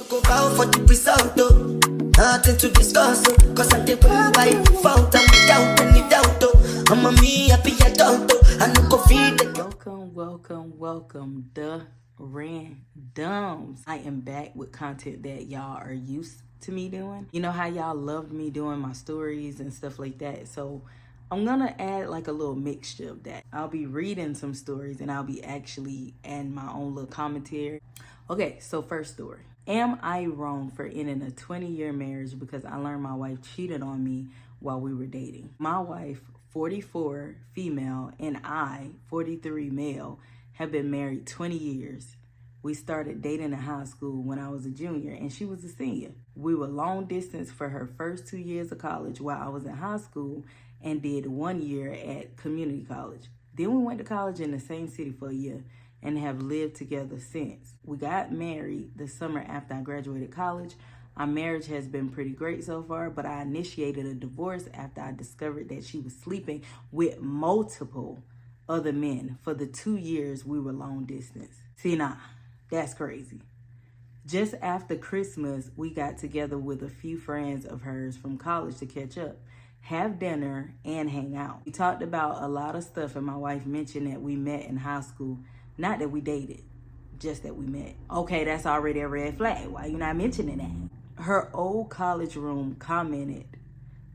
go bow for the result, though. Nothing to discuss, oh. Cause I did by default and without any doubt, oh. I'm a me happy adult, oh. I no go feed the Welcome, the randoms. I am back with content that y'all are used to me doing. You know how y'all loved me doing my stories and stuff like that. So I'm gonna add like a little mixture of that. I'll be reading some stories and I'll be actually adding my own little commentary. Okay, so first story. Am I wrong for ending a 20-year marriage because I learned my wife cheated on me while we were dating? My wife, 44 female, and I, 43 male, have been married 20 years. We started dating in high school when I was a junior and she was a senior. We were long distance for her first 2 years of college while I was in high school and did 1 year at community college. Then we went to college in the same city for a year and have lived together since. We got married the summer after I graduated college. Our marriage has been pretty great so far, but I initiated a divorce after I discovered that she was sleeping with multiple other men for the 2 years we were long distance. See, nah, that's crazy. Just after Christmas, we got together with a few friends of hers from college to catch up, have dinner, and hang out. We talked about a lot of stuff, and my wife mentioned that we met in high school. Not that we dated, just that we met. Okay, that's already a red flag. Why you not mentioning that? Her old college room commented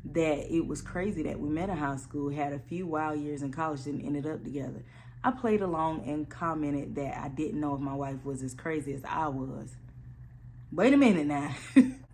that it was crazy that we met in high school, had a few wild years in college, and ended up together. I played along and commented that I didn't know if my wife was as crazy as I was. Wait a minute now.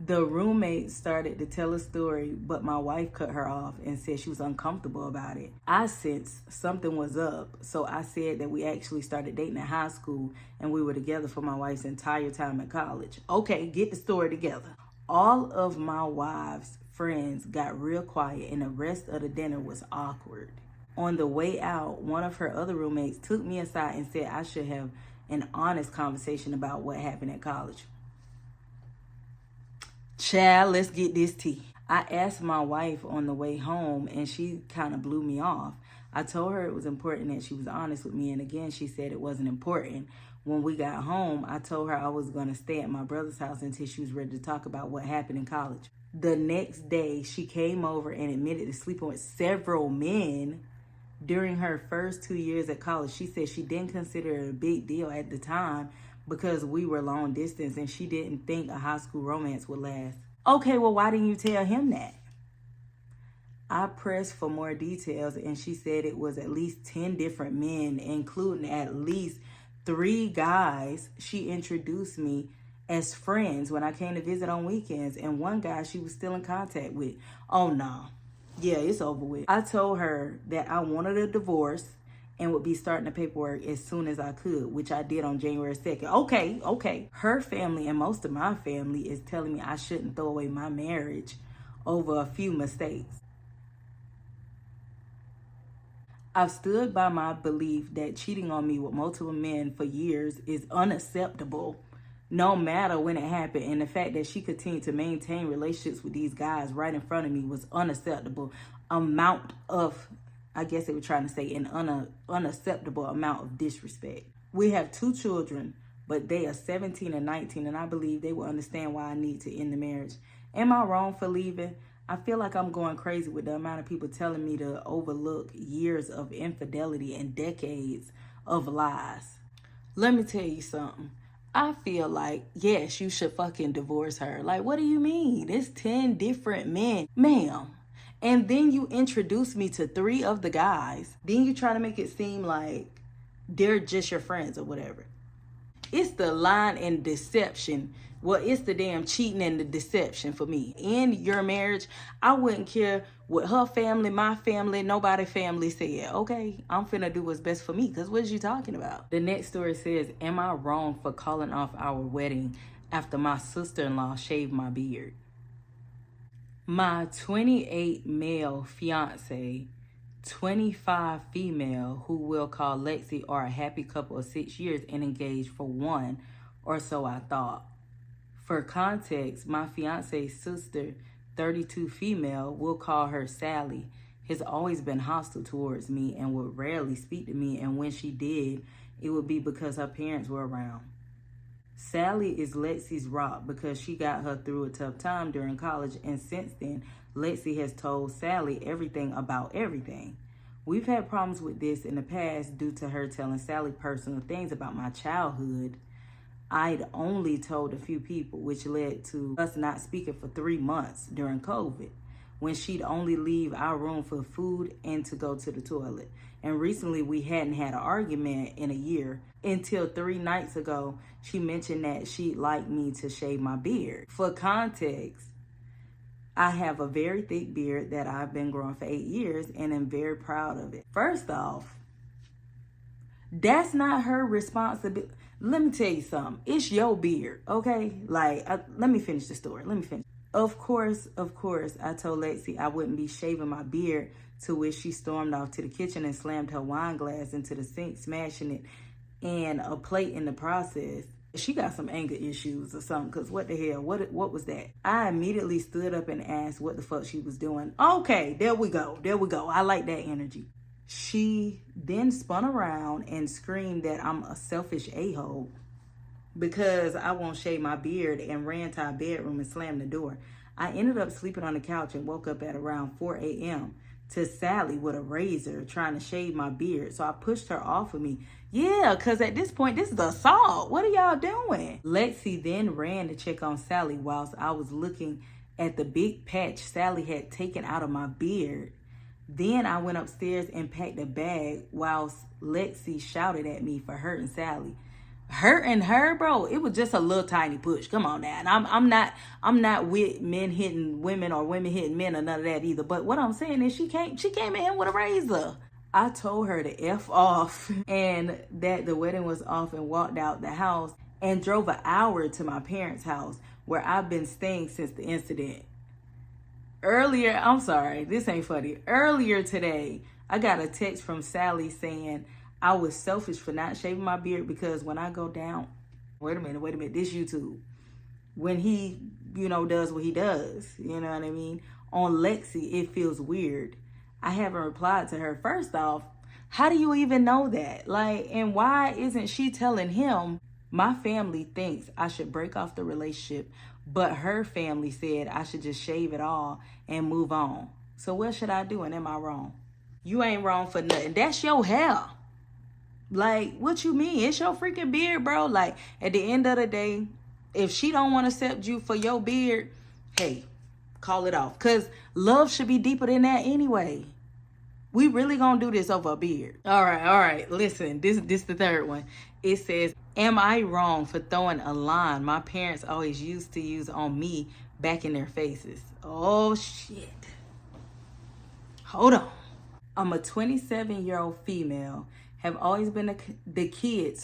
The roommate started to tell a story, but my wife cut her off and said she was uncomfortable about it. I sensed something was up, so I said that we actually started dating in high school and we were together for my wife's entire time at college. Okay, get the story together. All of my wife's friends got real quiet and the rest of the dinner was awkward. On the way out, one of her other roommates took me aside and said I should have an honest conversation about what happened at college. Child, let's get this tea. I asked my wife on the way home and she kind of blew me off. I told her it was important that she was honest with me, and again, she said it wasn't important. When we got home, I told her I was going to stay at my brother's house until she was ready to talk about what happened in college. The next day, she came over and admitted to sleeping with several men during her first 2 years at college. She said she didn't consider it a big deal at the time because we were long distance and she didn't think a high school romance would last. Okay, well, why didn't you tell him that? I pressed for more details and she said it was at least 10 different men, including at least 3 guys she introduced me as friends when I came to visit on weekends, and one guy she was still in contact with. Oh, no. Yeah, it's over with. I told her that I wanted a divorce and would be starting the paperwork as soon as I could, which I did on January 2nd. Okay. Her family and most of my family is telling me I shouldn't throw away my marriage over a few mistakes. I've stood by my belief that cheating on me with multiple men for years is unacceptable, no matter when it happened. And the fact that she continued to maintain relationships with these guys right in front of me was unacceptable amount of, I guess they were trying to say, an unacceptable amount of disrespect. We have 2 children, but they are 17 and 19, and I believe they will understand why I need to end the marriage. Am I wrong for leaving? I feel like I'm going crazy with the amount of people telling me to overlook years of infidelity and decades of lies. Let me tell you something. I feel like, yes, you should fucking divorce her. Like, what do you mean? It's 10 different men. Ma'am. And then you introduce me to 3 of the guys. Then you try to make it seem like they're just your friends or whatever. It's the line and deception. Well, it's the damn cheating and the deception for me. In your marriage, I wouldn't care what her family, my family, nobody's family said. Okay, I'm finna do what's best for me, because what is you talking about? The next story says, am I wrong for calling off our wedding after my sister-in-law shaved my beard? My 28 male fiance, 25 female, who we'll call Lexi, are a happy couple of 6 years and engaged for 1, or so I thought. For context, my fiance's sister, 32 female, we'll call her Sally, has always been hostile towards me and would rarely speak to me, and when she did, it would be because her parents were around. Sally is Lexi's rock because she got her through a tough time during college, and since then, Lexi has told Sally everything about everything. We've had problems with this in the past due to her telling Sally personal things about my childhood. I'd only told a few people, which led to us not speaking for 3 months during COVID, when she'd only leave our room for food and to go to the toilet. And recently we hadn't had an argument in a year until 3 nights ago she mentioned that she'd like me to shave my beard. For context, I have a very thick beard that I've been growing for 8 years and am very proud of it. First off, that's not her responsibility. Let me tell you something. It's your beard, okay? Let me finish the story. Of course, I told Lexi I wouldn't be shaving my beard, to which she stormed off to the kitchen and slammed her wine glass into the sink, smashing it and a plate in the process. She got some anger issues or something, because what the hell? What was that? I immediately stood up and asked what the fuck she was doing. Okay, there we go. I like that energy. She then spun around and screamed that I'm a selfish a-hole because I won't shave my beard, and ran to our bedroom and slammed the door. I ended up sleeping on the couch and woke up at around 4 a.m. to Sally with a razor trying to shave my beard. So I pushed her off of me. Yeah, because at this point, this is assault. What are y'all doing? Lexi then ran to check on Sally whilst I was looking at the big patch Sally had taken out of my beard. Then I went upstairs and packed a bag whilst Lexi shouted at me for hurting Sally. Hurting her, bro? It was just a little tiny push. Come on now. And I'm not with men hitting women or women hitting men or none of that either. But what I'm saying is she came in with a razor. I told her to F off and that the wedding was off, and walked out the house and drove an hour to my parents' house where I've been staying since the incident. Earlier today, I got a text from Sally saying I was selfish for not shaving my beard because when I go down, wait a minute, this YouTube, when he, does what he does, you know what I mean? On Lexi, it feels weird. I haven't replied to her. First off, how do you even know that? And why isn't she telling him? My family thinks I should break off the relationship, but her family said I should just shave it all and move on. So what should I do, and am I wrong? You ain't wrong for nothing. That's your hair. What you mean? It's your freaking beard, bro. At the end of the day, if she don't want to accept you for your beard, hey, call it off. Because love should be deeper than that anyway. We really gonna do this over a beard. All right. Listen, this the third one. It says, am I wrong for throwing a line my parents always used to use on me back in their faces? Oh, shit. Hold on. I'm a 27-year-old female. Have always been the kid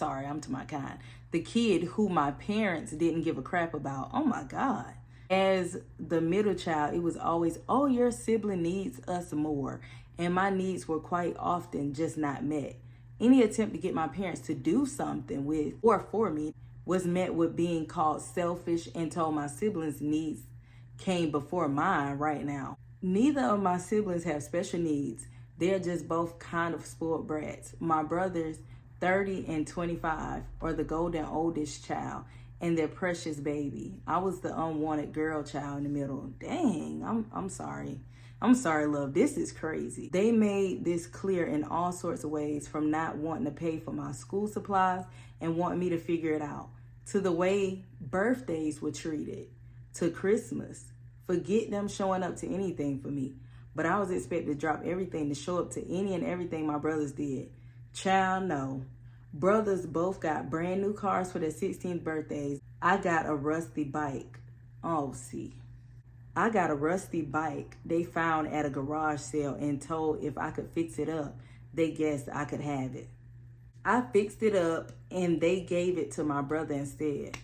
who my parents didn't give a crap about. Oh my God. As the middle child, it was always, oh, your sibling needs us more. And my needs were quite often just not met. Any attempt to get my parents to do something with or for me was met with being called selfish, and told my siblings' needs came before mine right now. Neither of my siblings have special needs. They're just both kind of spoiled brats. My brothers, 30 and 25, are the golden oldest child and their precious baby. I was the unwanted girl child in the middle. Dang, I'm sorry. I'm sorry, love. This is crazy. They made this clear in all sorts of ways, from not wanting to pay for my school supplies and wanting me to figure it out, to the way birthdays were treated, to Christmas. Forget them showing up to anything for me. But I was expected to drop everything to show up to any and everything my brothers did. Child, no. Brothers both got brand new cars for their 16th birthdays. I got a rusty bike. I got a rusty bike they found at a garage sale and told if I could fix it up, they guessed I could have it. I fixed it up and they gave it to my brother instead.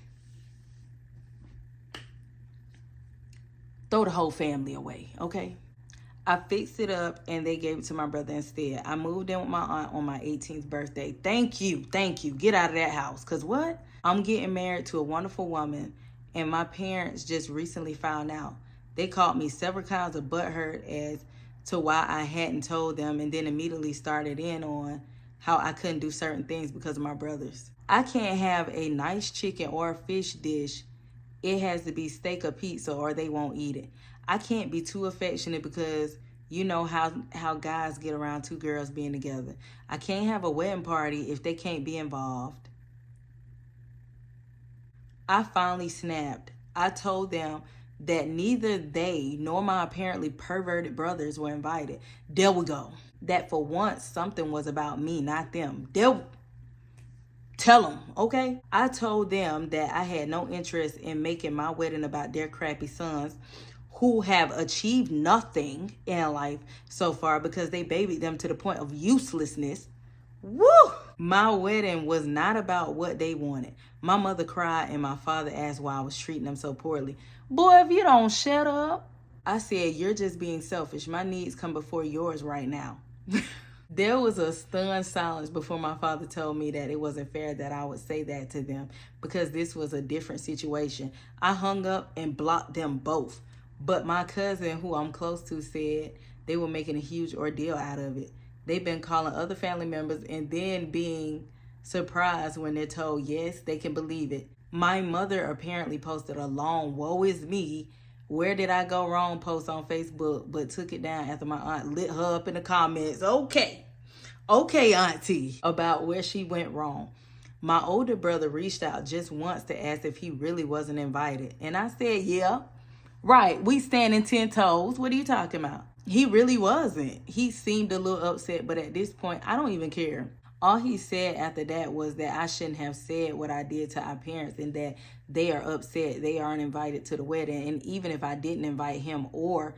Throw the whole family away, okay? I fixed it up and they gave it to my brother instead. I moved in with my aunt on my 18th birthday. Thank you. Get out of that house. Because what? I'm getting married to a wonderful woman, and my parents just recently found out. They called me several kinds of butthurt as to why I hadn't told them, and then immediately started in on how I couldn't do certain things because of my brothers. I can't have a nice chicken or a fish dish. It has to be steak or pizza or they won't eat it. I can't be too affectionate because you know how guys get around two girls being together. I can't have a wedding party if they can't be involved. I finally snapped. I told them that neither they nor my apparently perverted brothers were invited. There we go. That for once something was about me, not them. Tell them, okay? I told them that I had no interest in making my wedding about their crappy sons who have achieved nothing in life so far because they babied them to the point of uselessness. Woo! My wedding was not about what they wanted. My mother cried and my father asked why I was treating them so poorly. Boy, if you don't shut up. I said, you're just being selfish. My needs come before yours right now. There was a stunned silence before my father told me that it wasn't fair that I would say that to them because this was a different situation. I hung up and blocked them both. But my cousin, who I'm close to, said they were making a huge ordeal out of it. They've been calling other family members and then being surprised when they're told, yes, they can believe it. My mother apparently posted a long, woe is me, where did I go wrong post on Facebook, but took it down after my aunt lit her up in the comments. Okay, auntie, about where she went wrong. My older brother reached out just once to ask if he really wasn't invited. And I said, yeah, right, we standing 10 toes. What are you talking about? He really wasn't. He seemed a little upset, but at this point, I don't even care. All he said after that was that I shouldn't have said what I did to our parents and that they are upset. They aren't invited to the wedding. And even if I didn't invite him or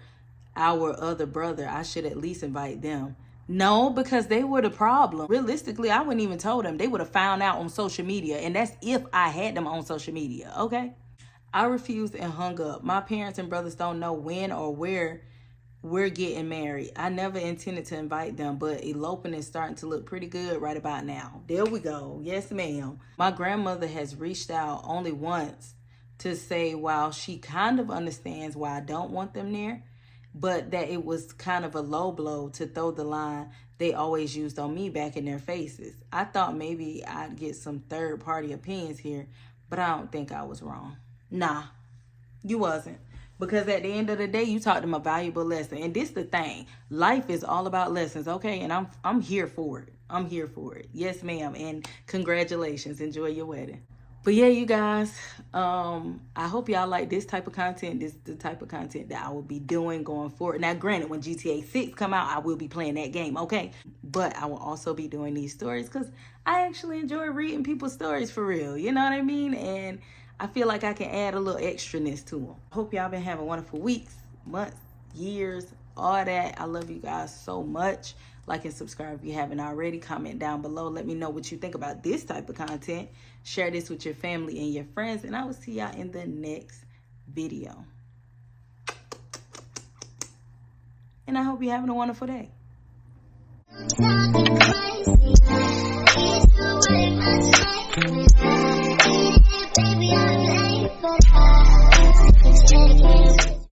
our other brother, I should at least invite them. No, because they were the problem. Realistically, I wouldn't even told them. They would have found out on social media. And that's if I had them on social media, okay? I refused and hung up. My parents and brothers don't know when or where we're getting married. I never intended to invite them, but eloping is starting to look pretty good right about now. There we go. Yes, ma'am. My grandmother has reached out only once to say while she kind of understands why I don't want them there, but that it was kind of a low blow to throw the line they always used on me back in their faces. I thought maybe I'd get some third-party opinions here, but I don't think I was wrong. Nah, you wasn't. Because at the end of the day, you taught them a valuable lesson. And this the thing. Life is all about lessons, okay? And I'm here for it. I'm here for it. Yes, ma'am. And congratulations. Enjoy your wedding. But yeah, you guys, I hope y'all like this type of content. This is the type of content that I will be doing going forward. Now, granted, when GTA 6 come out, I will be playing that game, okay? But I will also be doing these stories because I actually enjoy reading people's stories for real. You know what I mean? And I feel like I can add a little extraness to them. Hope y'all been having wonderful weeks, months, years, all that. I love you guys so much. Like and subscribe if you haven't already. Comment down below. Let me know what you think about this type of content. Share this with your family and your friends. And I will see y'all in the next video. And I hope you're having a wonderful day.